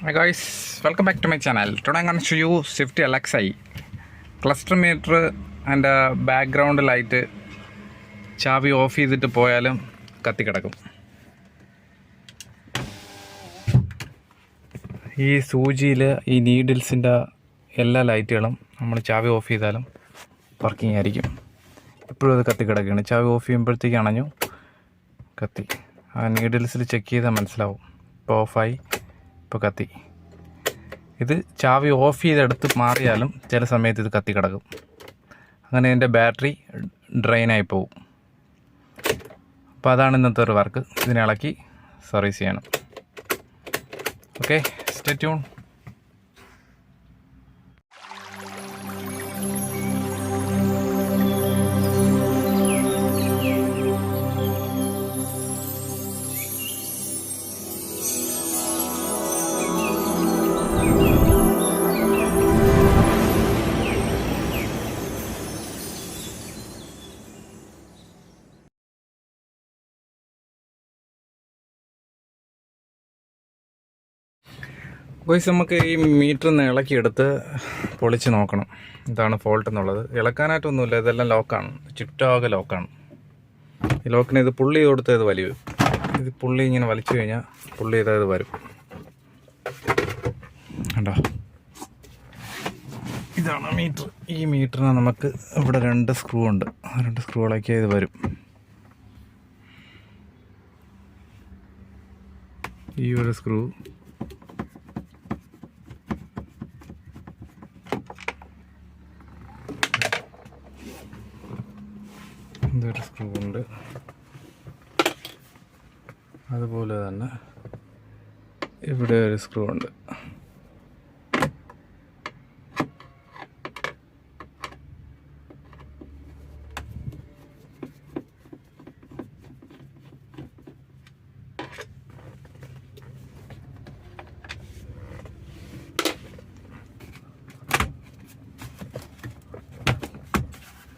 Hi guys, welcome back to my channel. Today I'm going to show you Swift LXi cluster meter and background light. ചാവി of ചെയ്തിട്ട് പോയാലും കത്തി കിടക്കും. ഈ സൂചിയിൽ ഈ നീഡിൽസിൻ്റെ എല്ലാ ലൈറ്റുകളും നമ്മൾ ചാവി ഓഫ് ചെയ്താലും വർക്കിംഗ് ആയിരിക്കും. ഇപ്പോഴും അത് കത്തി കിടക്കുകയാണ്. ചാവി ഓഫ് ചെയ്യുമ്പോഴത്തേക്ക് അണഞ്ഞു കത്തി. ആ നീഡിൽസിൽ ചെക്ക് ചെയ്താൽ മനസ്സിലാവും. ഇപ്പോൾ ഓഫായി, ഇപ്പോൾ കത്തി. ഇത് ചാവി ഓഫ് ചെയ്തെടുത്ത് മാറിയാലും ചില സമയത്ത് ഇത് കത്തി കിടക്കും. അങ്ങനെ എൻ്റെ ബാറ്ററി ഡ്രെയിനായി പോകും. അപ്പോൾ അതാണ് ഇന്നത്തെ ഒരു വർക്ക്. ഇതിനെ ഇളക്കി സർവീസ് ചെയ്യണം. Okay, stay tune. ഗോയ്സ്, നമുക്ക് ഈ മീറ്റർ ഒന്ന് ഇളക്കിയെടുത്ത് പൊളിച്ച് നോക്കണം ഇതാണ് ഫോൾട്ട് എന്നുള്ളത്. ഇളക്കാനായിട്ടൊന്നുമില്ല, ഇതെല്ലാം ലോക്കാണ്, ചുറ്റാകെ ലോക്കാണ്. ഈ ലോക്കിന് ഇത് പുള്ളി കൊടുത്ത് ഇത് വലിയ ഇത് പുള്ളി ഇങ്ങനെ വലിച്ചു കഴിഞ്ഞാൽ പുള്ളി ചെയ്താൽ വരും. കണ്ടോ, ഇതാണ് മീറ്റർ. ഈ മീറ്ററിന് നമുക്ക് ഇവിടെ 2 സ്ക്രൂ ഉണ്ട്. 2 സ്ക്രൂ ഇളക്കിയാൽ ഇത് വരും. ഈ ഒരു സ്ക്രൂ, ഇതൊരു സ്ക്രൂ ഉണ്ട്. അതുപോലെ തന്നെ ഇവിടെ ഒരു സ്ക്രൂ ഉണ്ട്.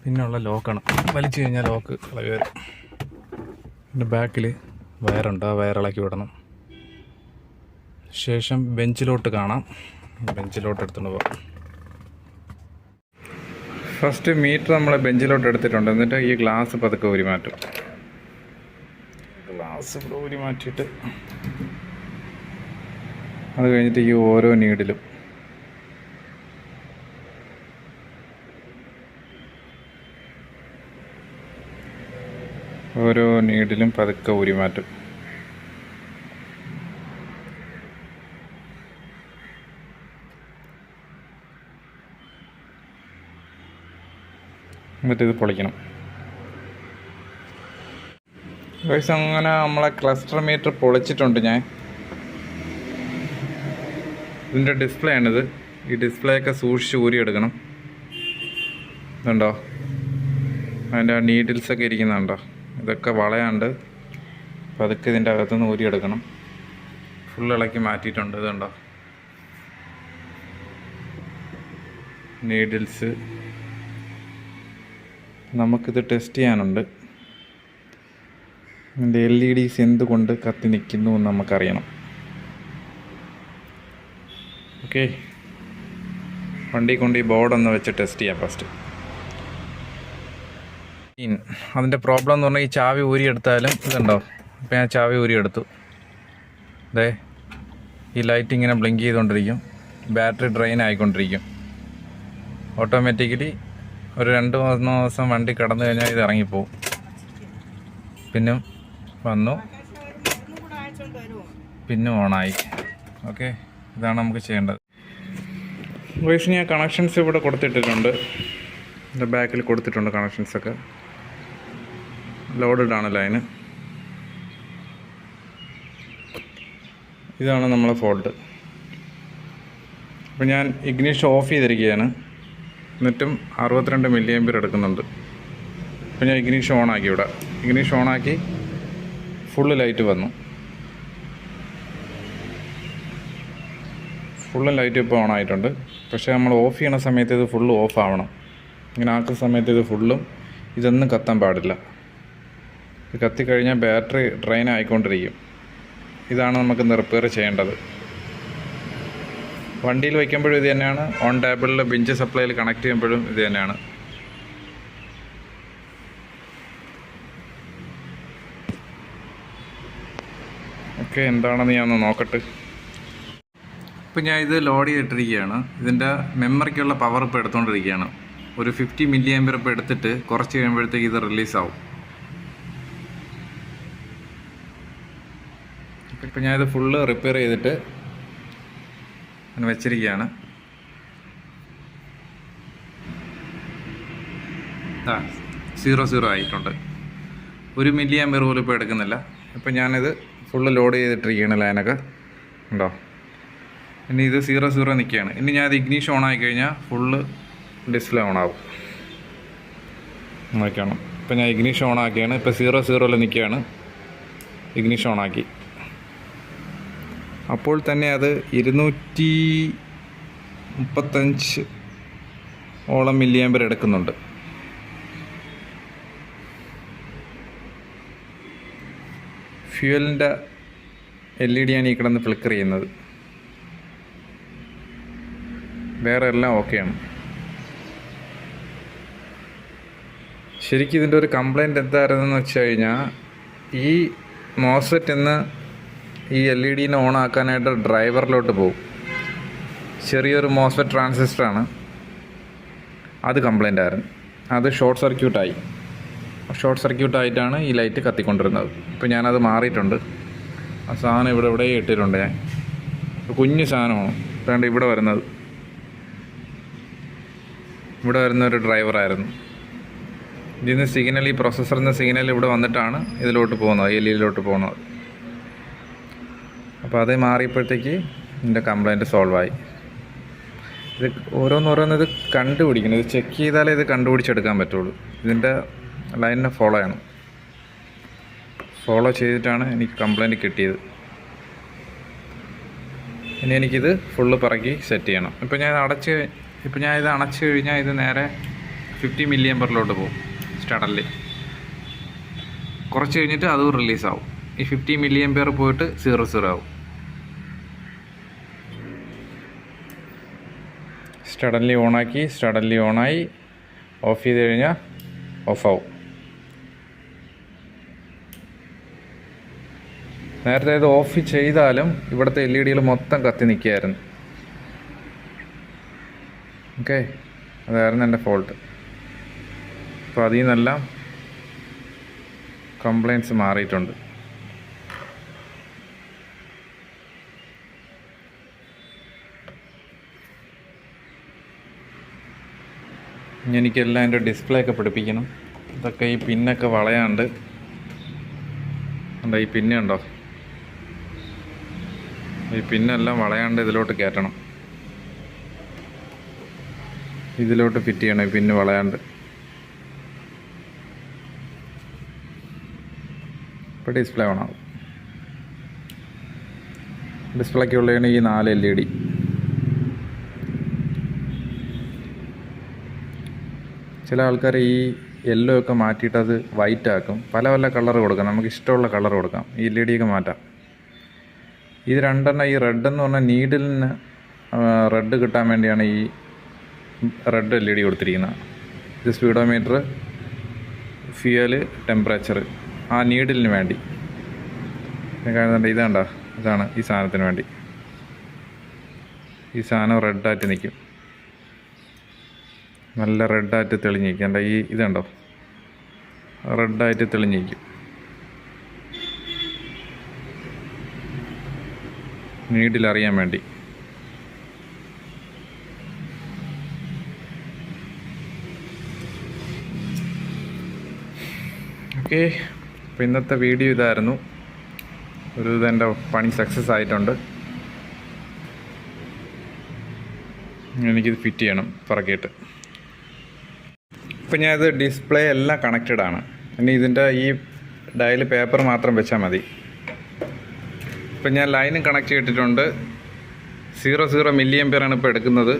പിന്നെയുള്ള ലോക്കാണ്. വലിച്ചു കഴിഞ്ഞാൽ ലോക്ക് ഇളകി വരും. പിന്നെ ബാക്കിൽ വയറുണ്ട്, ആ വയറിളക്കി വിടണം. ശേഷം ബെഞ്ചിലോട്ട് കാണാം. ബെഞ്ചിലോട്ട് എടുത്തുകൊണ്ട് പോകാം. ഫസ്റ്റ് മീറ്റർ നമ്മൾ ബെഞ്ചിലോട്ട് എടുത്തിട്ടുണ്ട്. എന്നിട്ട് ഈ ഗ്ലാസ് പതുക്കെ ഊരി മാറ്റും. ഗ്ലാസ് ഇവിടെ ഊരി മാറ്റിയിട്ട് അത് കഴിഞ്ഞിട്ട് ഈ ഓരോ നീഡിലും പതുക്കെ ഊരി മാറ്റും. എന്നിട്ട് ഇത് പൊളിക്കണം. ഗൈസ്, അങ്ങനെ നമ്മളെ ക്ലസ്റ്റർ മീറ്റർ പൊളിച്ചിട്ടുണ്ട് ഞാൻ. ഇതിൻ്റെ ഡിസ്പ്ലേ ആണിത്. ഈ ഡിസ്പ്ലേ ഒക്കെ സൂക്ഷിച്ച് ഊരിയെടുക്കണം. ഇതുണ്ടോ, അതിൻ്റെ നീഡിൽസൊക്കെ ഇരിക്കുന്നുണ്ടോ? ഇതൊക്കെ വളയാണ്ട് പതുക്കെ ഇതിൻ്റെ അകത്തുനിന്ന് ഊരിയെടുക്കണം. ഫുൾ ഇളക്കി മാറ്റിയിട്ടുണ്ട്. ഇതുണ്ടോ നീഡിൽസ്. നമുക്കിത് ടെസ്റ്റ് ചെയ്യാനുണ്ട്. ഇതിൻ്റെ LEDs എന്തുകൊണ്ട് കത്തി നിൽക്കുന്നു എന്ന് നമുക്കറിയണം. ഓക്കെ, വണ്ടി കൊണ്ട് ഈ ബോർഡൊന്ന് വെച്ച് ടെസ്റ്റ് ചെയ്യാം ഫസ്റ്റ്. അതിൻ്റെ പ്രോബ്ലം എന്ന് പറഞ്ഞാൽ ഈ ചാവി ഊരിയെടുത്താലും ഇതുണ്ടോ. ഇപ്പം ഞാൻ ചാവി ഊരിയെടുത്തു. അതെ, ഈ ലൈറ്റ് ഇങ്ങനെ ബ്ലിങ്ക് ചെയ്തുകൊണ്ടിരിക്കും. Battery drain ആയിക്കൊണ്ടിരിക്കും. ഓട്ടോമാറ്റിക്കലി ഒരു 2-3 ദിവസം വണ്ടി കടന്നു കഴിഞ്ഞാൽ ഇത് ഇറങ്ങിപ്പോവും. പിന്നെ വന്നു, പിന്നെ ഓണായി. ഓക്കെ, ഇതാണ് നമുക്ക് ചെയ്യേണ്ടത്. വോയിസ് ഞാൻ കണക്ഷൻസ് ഇവിടെ കൊടുത്തിട്ടിട്ടുണ്ട്. ഇതിൻ്റെ ബാക്കിൽ കൊടുത്തിട്ടുണ്ട് കണക്ഷൻസൊക്കെ. ലോഡഡ് ആണ് ലൈന്. ഇതാണ് നമ്മളെ ഫോൾട്ട്. അപ്പോൾ ഞാൻ ഇഗ്നിഷൻ ഓഫ് ചെയ്തിരിക്കുകയാണ്. എന്നിട്ടും 62 mA എടുക്കുന്നുണ്ട്. അപ്പോൾ ഞാൻ ഇഗ്നിഷൻ ഓണാക്കി. ഇവിടെ ഇഗ്നിഷൻ ഓണാക്കി ഫുള്ള് ലൈറ്റ് വന്നു. ഫുള്ള് ലൈറ്റ് ഇപ്പോൾ ഓണായിട്ടുണ്ട്. പക്ഷേ നമ്മൾ ഓഫ് ചെയ്യണ സമയത്ത് ഇത് ഫുള്ള് ഓഫ് ആവണം. ഇങ്ങനെ ആക്കുന്ന സമയത്ത് ഇത് ഫുള്ളും ഇതൊന്നും കത്താൻ പാടില്ല. ഇത് കത്തിക്കഴിഞ്ഞാൽ ബാറ്ററി ഡ്രെയിൻ ആയിക്കൊണ്ടിരിക്കും. ഇതാണ് നമുക്ക് റിപ്പയർ ചെയ്യേണ്ടത്. വണ്ടിയിൽ വയ്ക്കുമ്പോഴും ഇത് തന്നെയാണ്, ഓൺ ടേബിളിൽ ബെഞ്ച് സപ്ലൈയിൽ കണക്ട് ചെയ്യുമ്പോഴും ഇത് തന്നെയാണ്. ഓക്കെ, എന്താണെന്ന് ഞാൻ ഒന്ന് നോക്കട്ടെ. ഇപ്പം ഞാൻ ഇത് ലോഡ് ചെയ്തിട്ടിരിക്കുകയാണ്. ഇതിൻ്റെ മെമ്മറിക്കുള്ള പവർ ഇപ്പോൾ എടുത്തുകൊണ്ടിരിക്കുകയാണ്. ഒരു 50 mAh ഇപ്പോൾ എടുത്തിട്ട് കുറച്ച് കഴിയുമ്പോഴത്തേക്ക് ഇത് റിലീസാവും. ഇപ്പം ഞാനിത് ഫുള്ള് റിപ്പയർ ചെയ്തിട്ട് അങ്ങനെ വെച്ചിരിക്കുകയാണ്. 00 ആയിട്ടുണ്ട്. 1 mAh പോലും ഇപ്പോൾ എടുക്കുന്നില്ല. ഇപ്പം ഞാനിത് ഫുള്ള് ലോഡ് ചെയ്തിട്ടിരിക്കുകയാണ്. ലൈനൊക്കെ ഉണ്ടോ? ഇനി ഇത് 00 നിൽക്കുകയാണ്. ഇനി ഞാൻ അത് ഇഗ്നീഷൻ ഓൺ ആയി കഴിഞ്ഞാൽ ഫുള്ള് ഡിസ്പ്ലേ ഓൺ ആവും. നോക്കണം. ഇപ്പം ഞാൻ ഇഗ്നീഷൻ ഓൺ ആക്കിയാണ്. ഇപ്പോൾ 00 നിൽക്കുകയാണ്. ഇഗ്നീഷൻ ഓൺ ആക്കി. അപ്പോൾ തന്നെ അത് 235 ഓളം mAh എടുക്കുന്നുണ്ട്. ഫ്യൂവലിൻ്റെ LED ആണ് ഈ കിടന്ന് ഫ്ലിക്കർ ചെയ്യുന്നത്. വേറെ എല്ലാം ഓക്കെയാണ്. ശരിക്കും ഇതിൻ്റെ ഒരു കംപ്ലൈൻറ്റ് എന്തായിരുന്നെന്ന് വെച്ച് കഴിഞ്ഞാൽ, ഈ മോസ്ഫെറ്റിന്ന് ഈ LED ഓൺ ആക്കാനായിട്ട് ഡ്രൈവറിലോട്ട് പോകും. ചെറിയൊരു മോസ്ഫെറ്റ് ട്രാൻസിസ്റ്ററാണ്, അത് കംപ്ലൈൻ്റ് ആയിരുന്നു. അത് ഷോർട്ട് സർക്യൂട്ടായിട്ടാണ് ഈ ലൈറ്റ് കത്തിക്കൊണ്ടിരുന്നത്. ഇപ്പോൾ ഞാനത് മാറിയിട്ടുണ്ട്. ആ സാധനം ഇവിടെ ഇട്ടിട്ടുണ്ട്. ഞാൻ കുഞ്ഞു സാധനമാണ്. വേണ്ട, ഇവിടെ വരുന്നൊരു ഡ്രൈവറായിരുന്നു. ഇതിന്ന് സിഗ്നൽ, ഈ പ്രൊസസ്സറിൽ നിന്ന് സിഗ്നൽ ഇവിടെ വന്നിട്ടാണ് ഇതിലോട്ട് പോകുന്നത്, LED പോകുന്നത്. അപ്പോൾ അത് മാറിയപ്പോഴത്തേക്ക് ഇതിൻ്റെ കംപ്ലൈൻറ്റ് സോൾവായി. ഇത് ഓരോന്നോരോന്ന് കണ്ടുപിടിക്കണം. ഇത് ചെക്ക് ചെയ്താലേ ഇത് കണ്ടുപിടിച്ചെടുക്കാൻ പറ്റുള്ളൂ. ഇതിൻ്റെ ലൈനിനെ ഫോളോ ചെയ്യണം. ഫോളോ ചെയ്തിട്ടാണ് എനിക്ക് കംപ്ലൈൻറ്റ് കിട്ടിയത്. ഇനി എനിക്കിത് ഫുള്ള് പറക്കി സെറ്റ് ചെയ്യണം. ഇപ്പോൾ ഞാൻ ഇത് അണച്ച് കഴിഞ്ഞാൽ ഇത് നേരെ 50 mAh പോകും സ്റ്റാർട്ടറിൽ. കുറച്ച് കഴിഞ്ഞിട്ട് അതും റിലീസാവും. ഈ 50 mAh പോയിട്ട് 00 ആവും. സ്റ്റാർട്ടറിൽ ഓണായി ഓഫ് ചെയ്ത് കഴിഞ്ഞാൽ ഓഫാവും. നേരത്തെ ഇത് ഓഫ് ചെയ്താലും ഇവിടുത്തെ LED മൊത്തം കത്തി നിൽക്കുകയായിരുന്നു. ഓക്കെ, അതായിരുന്നു എൻ്റെ ഫോൾട്ട്. അപ്പോൾ അതിൽ നിന്നെല്ലാം കംപ്ലൈൻറ്റ്സ് മാറിയിട്ടുണ്ട്. എനിക്കെല്ലാം എൻ്റെ ഡിസ്പ്ലേ ഒക്കെ പിടിപ്പിക്കണം. ഇതൊക്കെ ഈ പിന്നൊക്കെ വളയാണ്ട് ഉണ്ടോ? ഈ പിന്നുണ്ടോ? ഈ പിന്നെല്ലാം വളയാണ്ട് ഇതിലോട്ട് കയറ്റണം. ഇതിലോട്ട് ഫിറ്റ് ചെയ്യണം. ഈ പിന്ന് വളയാണ്ട്. ഇപ്പോൾ ഡിസ്പ്ലേ ഓണാവും. ഡിസ്പ്ലേക്കുള്ളതാണ് ഈ 4 LED. ചില ആൾക്കാർ ഈ യെല്ലോ ഒക്കെ മാറ്റിയിട്ട് അത് വൈറ്റ് ആക്കും. പല കളർ കൊടുക്കാം. നമുക്ക് ഇഷ്ടമുള്ള കളർ കൊടുക്കാം. ഈ LED ഒക്കെ മാറ്റാം. ഇത് രണ്ടെണ്ണം, ഈ റെഡ് എന്ന് പറഞ്ഞാൽ നീഡിലിന് റെഡ് കിട്ടാൻ വേണ്ടിയാണ് ഈ റെഡ് LED കൊടുത്തിരിക്കുന്നത്. ഇത് സ്പീഡോമീറ്റർ, ഫ്യൂവൽ, ടെമ്പറേച്ചർ, ആ നീഡിലിന് വേണ്ടി. കാണുന്നുണ്ട്, ഇതാണ് ഈ സാധനത്തിന് വേണ്ടി. ഈ സാധനം റെഡായിട്ട് നിൽക്കും. നല്ല റെഡായിട്ട് തെളിഞ്ഞിരിക്കും. ഇതുണ്ടോ? റെഡായിട്ട് തെളിഞ്ഞിരിക്കും. നീഡിൽ അറിയാൻ വേണ്ടി. ഓക്കെ, അപ്പോൾ ഇന്നത്തെ വീഡിയോ ഇതായിരുന്നു. എൻ്റെ പണി സക്സസ് ആയിട്ടുണ്ട്. എനിക്കിത് ഫിറ്റ് ചെയ്യണം പറക്കിയിട്ട്. ഇപ്പം ഞാനിത് ഡിസ്പ്ലേ എല്ലാം കണക്റ്റഡാണ്. ഇനി ഇതിൻ്റെ ഈ ഡയൽ പേപ്പർ മാത്രം വെച്ചാൽ മതി. ഇപ്പം ഞാൻ ലൈനും കണക്ട് ചെയ്തിട്ടുണ്ട്. 00 mAh ഇപ്പോൾ എടുക്കുന്നത്.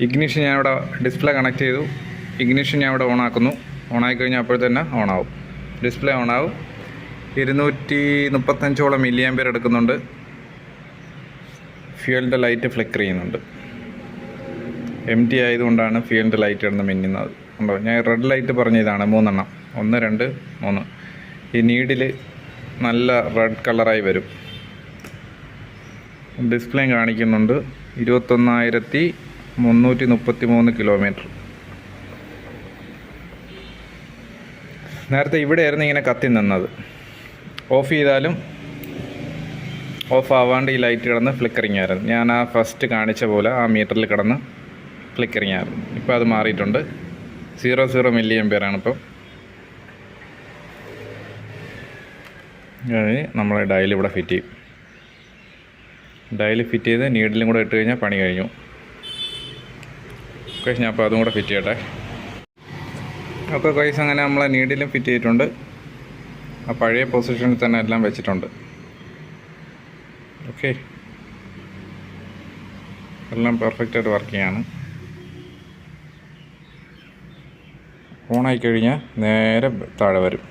ഇഗ്നിഷൻ ഞാൻ ഇവിടെ ഡിസ്പ്ലേ കണക്ട് ചെയ്തു. ഇഗ്നിഷൻ ഞാൻ ഇവിടെ ഓണാക്കുന്നു. ഓണായിക്കഴിഞ്ഞാൽ അപ്പോൾ തന്നെ ഓണാവും. ഡിസ്പ്ലേ ഓണാവും. 235 mAh എടുക്കുന്നുണ്ട്. ഫ്യൂവലിൻ്റെ ലൈറ്റ് ഫ്ലിക്കർ ചെയ്യുന്നുണ്ട്. എം ടി ആയതുകൊണ്ടാണ് ഫ്യൂവലിൻ്റെ ലൈറ്റ് കിടന്ന് മിന്നുന്നത്. ഉണ്ടോ, ഞാൻ റെഡ് ലൈറ്റ് പറഞ്ഞ ഇതാണ് 3 എണ്ണം, 1 2 3. ഈ നീഡിൽ നല്ല റെഡ് കളറായി വരും. ഡിസ്പ്ലേ കാണിക്കുന്നുണ്ട് 21,333 കിലോമീറ്റർ. നേരത്തെ ഇവിടെയായിരുന്നു ഇങ്ങനെ കത്തി നിന്നത്. ഓഫ് ചെയ്താലും ഓഫ് ആവാണ്ട് ഈ ലൈറ്റ് കിടന്ന് ഫ്ലിക്കറിങ് ആയിരുന്നു. ഞാൻ ആ ഫസ്റ്റ് കാണിച്ച പോലെ ആ മീറ്ററിൽ കിടന്ന് ഫ്ലിക്കറിങ് ആയിരുന്നു. ഇപ്പോൾ അത് മാറിയിട്ടുണ്ട്. 0 മില്ലി ആമ്പിയറാണ് ഇപ്പോൾ. നമ്മൾ ഡയൽ ഇവിടെ ഫിറ്റ് ചെയ്യും. ഡയൽ ഫിറ്റ് ചെയ്ത് നീഡിലും കൂടെ ഇട്ട് കഴിഞ്ഞാൽ പണി കഴിഞ്ഞു. ഓക്കെ, ഞാൻ അപ്പോൾ അതും കൂടെ ഫിറ്റ് ചെയ്യട്ടെ. ഓക്കെ ഗൈസ്, അങ്ങനെ നമ്മളെ നീഡിലും ഫിറ്റ് ചെയ്തിട്ടുണ്ട്. ആ പഴയ പൊസിഷനിൽ തന്നെ എല്ലാം വെച്ചിട്ടുണ്ട്. ഓക്കെ, എല്ലാം പെർഫെക്റ്റായിട്ട് വർക്ക് ചെയ്യാണ്. ഓണായി കഴിഞ്ഞാൽ നേരെ താഴെ വരും.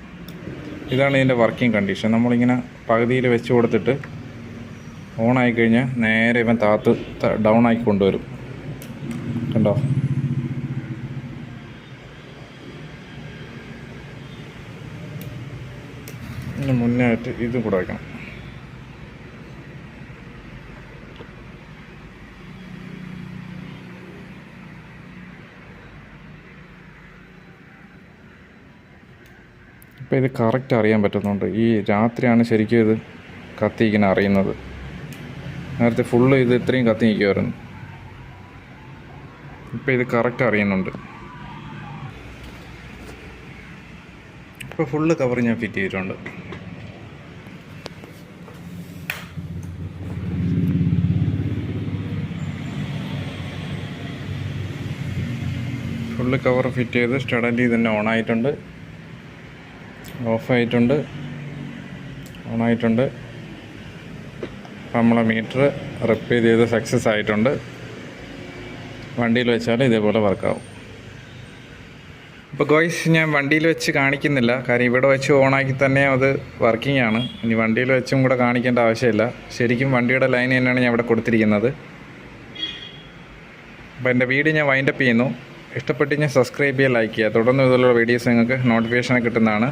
ഇതാണ് ഇതിൻ്റെ വർക്കിംഗ് കണ്ടീഷൻ. നമ്മളിങ്ങനെ പകുതിയിൽ വെച്ച് കൊടുത്തിട്ട് ഓണായി കഴിഞ്ഞാൽ നേരെ ഇവൻ ഡൗൺ ആക്കി കൊണ്ടുവരും. കണ്ടോ? ഇതിന് മുന്നേ ആയിട്ട് ഇതും കൂടെ വയ്ക്കണം. ഇപ്പോൾ ഇത് കറക്റ്റ് അറിയാൻ പറ്റുന്നുണ്ട്. ഈ രാത്രിയാണ് ശരിക്കും ഇത് കത്തി ഇങ്ങനെ അറിയുന്നത്. നേരത്തെ ഫുള്ള് ഇത് ഇത്രയും കത്തി നിൽക്കുമായിരുന്നു. ഇപ്പോൾ ഇത് കറക്റ്റ് അറിയുന്നുണ്ട്. ഇപ്പോൾ ഫുള്ള് കവർ ഞാൻ ഫിറ്റ് ചെയ്തിട്ടുണ്ട്. ഫുള്ള് കവർ ഫിറ്റ് ചെയ്ത് സ്റ്റഡൻലി തന്നെ ഓണായിട്ടുണ്ട്, ഓഫായിട്ടുണ്ട്, ഓണായിട്ടുണ്ട്. അപ്പം നമ്മളെ മീറ്റർ റിപ്പയർ ചെയ്ത് സക്സസ് ആയിട്ടുണ്ട്. വണ്ടിയിൽ വെച്ചാൽ ഇതേപോലെ വർക്കാവും. അപ്പോൾ ഗോയ്സ്, ഞാൻ വണ്ടിയിൽ വെച്ച് കാണിക്കുന്നില്ല, കാര്യം ഇവിടെ വെച്ച് ഓണാക്കി തന്നെ അത് വർക്കിംഗ് ആണ്. ഇനി വണ്ടിയിൽ വെച്ചും കൂടെ കാണിക്കേണ്ട ആവശ്യമില്ല. ശരിക്കും വണ്ടിയുടെ ലൈൻ തന്നെയാണ് ഞാൻ ഇവിടെ കൊടുത്തിരിക്കുന്നത്. അപ്പോൾ എൻ്റെ വീഡിയോ ഞാൻ വൈൻഡപ്പ് ചെയ്യുന്നു. ഇഷ്ടപ്പെട്ട് ഞാൻ സബ്സ്ക്രൈബ് ചെയ്യുക, ലൈക്ക് ചെയ്യുക. തുടർന്ന് ഇതുപോലുള്ള വീഡിയോസ് നിങ്ങൾക്ക് നോട്ടിഫിക്കേഷൻ കിട്ടുന്നതാണ്.